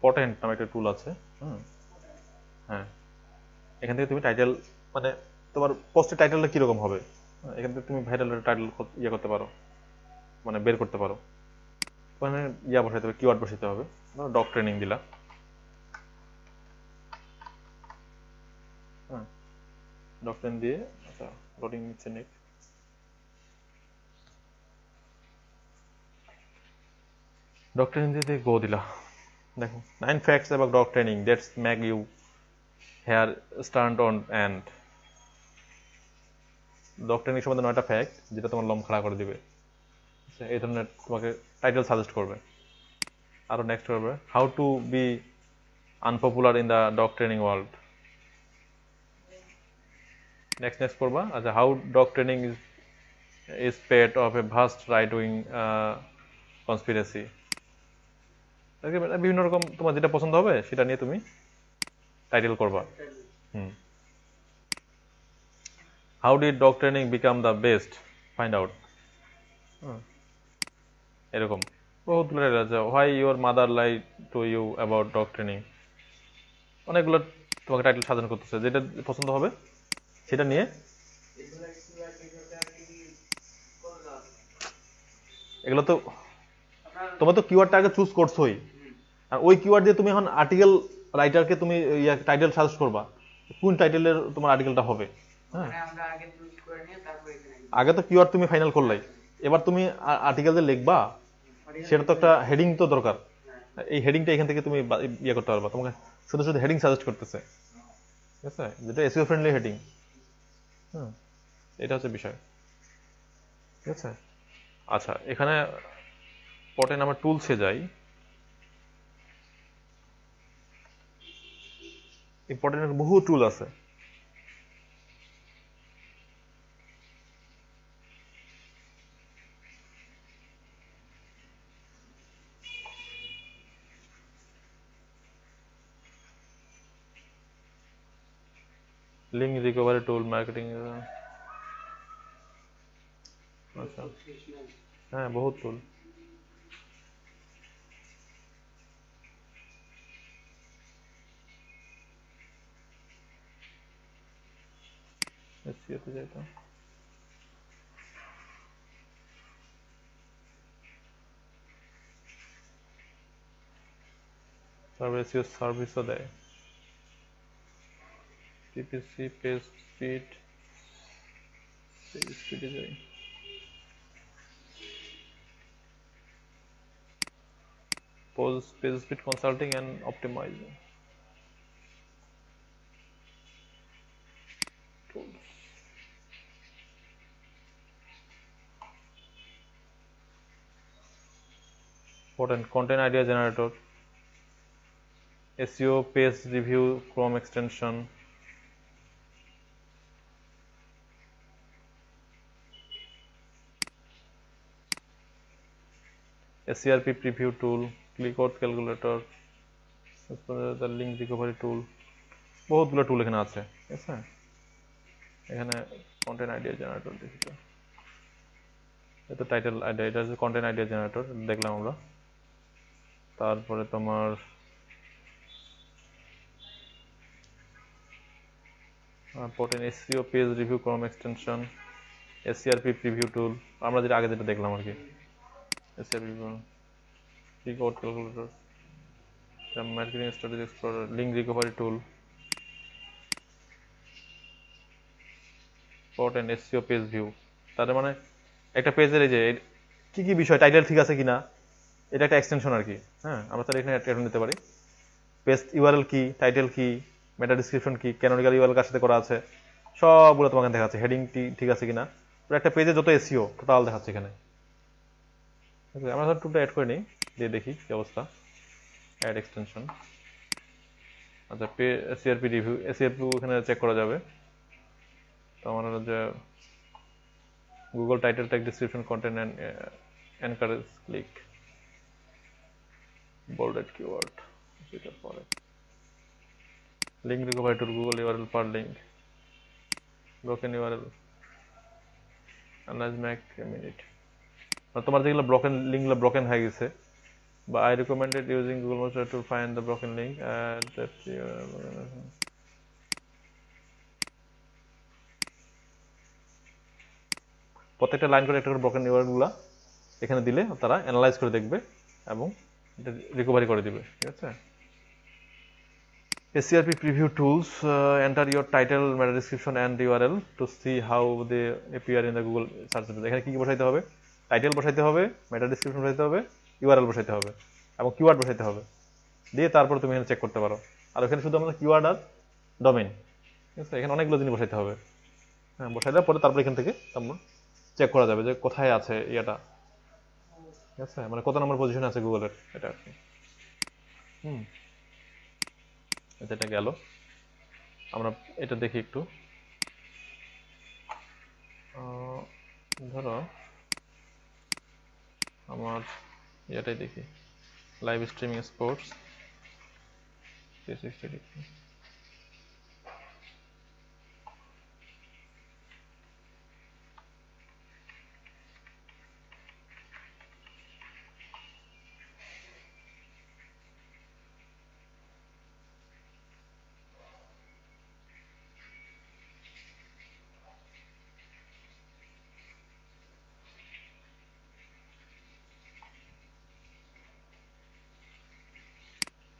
Potent নামে একটা টুল আছে। হুম। হ্যাঁ, এখান থেকে তুমি টাইটেল, মানে তোমার পোস্টের টাইটেলটা কিরকম হবে, এখান থেকে তুমি ভাইরালের টাইটেল ইয়ে করতে পারো, মানে বের করতে পারো। মানে ইয়া বসাইতে হবে, কিওয়ার্ড বসাইতে হবে। ধরো ডগ ট্রেনিং দিলা। হ্যাঁ, ডগ ট্রেন দিয়ে, আচ্ছা লোডিং নিচ্ছে নেট। ডগ ট্রেনিং দিয়ে গো দিলা। দেখো 9 facts about dog training that make you hair stand on end. Dog training সম্বন্ধে 9টা ফ্যাক্ট যেটা তোমার লোম খাড়া করে দিবে। আচ্ছা, এই ধরনের তোমাকে টাইটেল সাজেস্ট করবে। আরো নেক্সট করবে how to be unpopular in the dog training world. Next করবা, আচ্ছা how dog training is part of a vast right wing conspiracy. বিভিন্ন রকম তোমার যেটা পছন্দ হবে সেটা নিয়ে তুমি টাইটেল করবা। হুম। How did dog training become the best, find out. এরকম বহুতগুলো টাইটেল আছে। Why your mother lie to you about dog training. অনেকগুলো তোমাকে টাইটেল সাজানো করতেছে, যেটা পছন্দ হবে সেটা নিয়ে। এগুলো তো তোমার তো কিওয়ার্ডটা আগে চুজ করছোই, আর ওই কিওয়ার্ড দিয়ে তুমি এখন আর্টিকেল রাইটারকে তুমি টাইটেল সাজেস্ট করবা, কোন টাইটেলের তোমার আর্টিকেলটা হবে। হ্যাঁ, আগে তো কিওয়ার্ড তুমি ফাইনাল করলাই, এবার তুমি আর্টিকেল যে লিখবা সেটা তো একটা হেডিং তো দরকার। এই হেডিংটা এখান থেকে তুমি ইয়ে করতে পারবা, তোমাকে শুধু শুধু হেডিং সাজেস্ট করতেছে, ঠিক আছে, যেটা এসইও ফ্রেন্ডলি হেডিং। হুম, এটা হচ্ছে বিষয়, ঠিক আছে। আচ্ছা, এখানে পটে আমার টুলসে যাই। ইম্পর্টেন্ট বহু টুল আছে। লিঙ্ক রিকভারি টুল, মার্কেটিং, আচ্ছা হ্যাঁ বহুত টুল। এসইওতে যাই তো, তারপরে এসইও সার্ভিসও দেয়। পিপিসি পেজ স্পিড, পেজ স্পিডে যাই। Page speed consulting and optimising tools. Content idea generator, SEO page review, Chrome extension, SERP preview tool, click out calculator, link recovery tool, বহুতগুলো টুল এখানে আছে, ঠিক আছে। এখানে কন্টেন্ট আইডিয়া জেনারেটর দেখি তো, এটা টাইটেল আইডিয়া, এটা হচ্ছে কন্টেন্ট আইডিয়া জেনারেটর, দেখলাম আমরা। তারপরে তোমার পটেন SEO page review, Chrome extension, SERP preview tool, আমরা যেটা আগে যেটা দেখলাম আর কি, SERP click out calculator, marketing strategy explorer, link recovery tool, পটেন এসইও পেজ ভিউ। তার মানে একটা পেজের এই যে কি কি বিষয়, টাইটেল ঠিক আছে কিনা, এটা একটা এক্সটেনশন আর কি। হ্যাঁ, আমরা তাহলে এখানে অ্যাড নিতে পারি। পেজ ইউআরএল কি, টাইটেল কি, মেটা ডিসক্রিপশন কি, ক্যানোনিক্যাল ইউআরএল কার সাথে করা আছে, সবগুলো তোমাকে দেখাচ্ছে। হেডিং ঠিক আছে কিনা, পুরো একটা পেজে যত এসইও টোটাল দেখাচ্ছে এখানে। আমরা ধর টুলটা অ্যাড করে নিই, দিয়ে দেখি কি অবস্থা। অ্যাড এক্সটেনশন, আচ্ছা সিআরপি রিভিউ, এসিআরপি এখানে চেক করা যাবে। তো আমার যে Google title tag description content and encourage click, bolded keyword, সেটার পরে link recovery tool, Google URL per link, broken URL, analyse ম্যাক মিনিট। তোমার যেগুলো ব্রোকেন লিঙ্কগুলো ব্রোকেন হয়ে গেছে, বা I recommended using Google Maps to find the broken link at that প্রত্যেকটা লাইন করে একটা করে ব্রোকেন ইউআরএল গুলা এখানে দিলে তারা অ্যানালাইজ করে দেখবে এবং এটা রিকভারি করে দিবে, ঠিক আছে? SCRP preview tools, enter your title, meta description and URL to see how they appear in the Google search results. এখানে কি কি বসাইতে হবে? টাইটেল বসাইতে হবে, মেটা ডেসক্রিপশন বসাইতে হবে, ইউআরএল বসাইতে হবে এবং কিওয়ার্ড বসাইতে হবে। দিয়ে তারপর তুমি এখানে চেক করতে পারো। আর এখানে শুধু আমাদের কিওয়ার্ড আর ডোমেইন, ঠিক আছে? এখানে অনেকগুলো জিনিস বসাইতে হবে। হ্যাঁ, বসাই দেওয়ার পরে তারপর এখান থেকে তারপর চেক করা যাবে যে কোথায় আছে ইয়েটা, ঠিক আছে? মানে কত নম্বর পজিশনে আছে গুগলের, এটা আর কি। হুম, এটা গেল। আমরা এটা দেখি একটু। ধরো আমার এটাই দেখি, লাইভ স্ট্রিমিং স্পোর্টস 360 ডিগ্রি।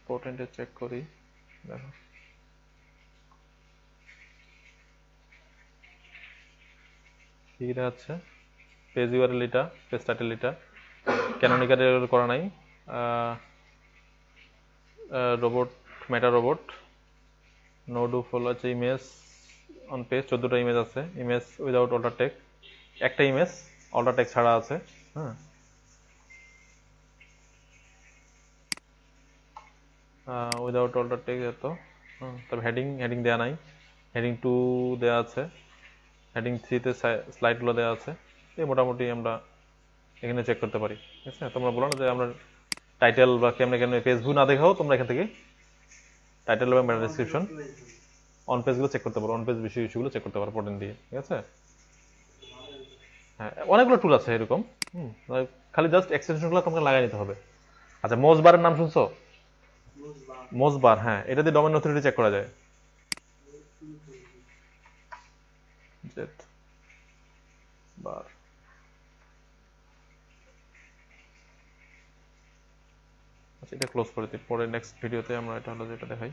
পোর্টেন্টে চেক করি, দেখো কি দেখাচ্ছে। পেজ ইউআরএল এটা, পেজ টাইটেল এটা, ক্যানোনিকাল এরর করা নাই। Robot, meta robot, no do follow আছে, ইমেজ অন পেজ 14টা ইমেজ আছে, ইমেজ উইদাউট অল্টার টেক্সট একটা ইমেজ অল্টার টেক্সট ছাড়া আছে। হ্যাঁ, উইদাউট অল্টার টেক্সট এত। তবে হেডিং দেওয়া নাই, হেডিং 2 দেওয়া আছে, হেডিং 3-তে স্লাইডগুলো দেওয়া আছে। এই মোটামুটি আমরা এখানে চেক করতে পারি, ঠিক আছে? তোমরা বলো না যে আমরা টাইটেল বা কেমনে কেমনে পেজ ভিউ না দেখাও, তোমরা এখান থেকে টাইটেল এবং মেটা ডেসক্রিপশন অন পেজগুলো চেক করতে পারো, অন পেজ বিষয় ইস্যুগুলো চেক করতে পারো পোর্টেল দিয়ে, ঠিক আছে? হ্যাঁ, অনেকগুলো টুল আছে এরকম। খালি জাস্ট এক্সটেনশনগুলো তোমাকে লাগাই নিতে হবে। আচ্ছা, মোজবারের নাম শুনছো? মোজবার, হ্যাঁ, এটা দিয়ে ডোমেইন অথরিটি চেক করা যায়। জেট বার। আচ্ছা, এটা ক্লোজ করে দিই, পরে নেক্সট ভিডিওতে আমরা এটা হলো যেটা দেখাই।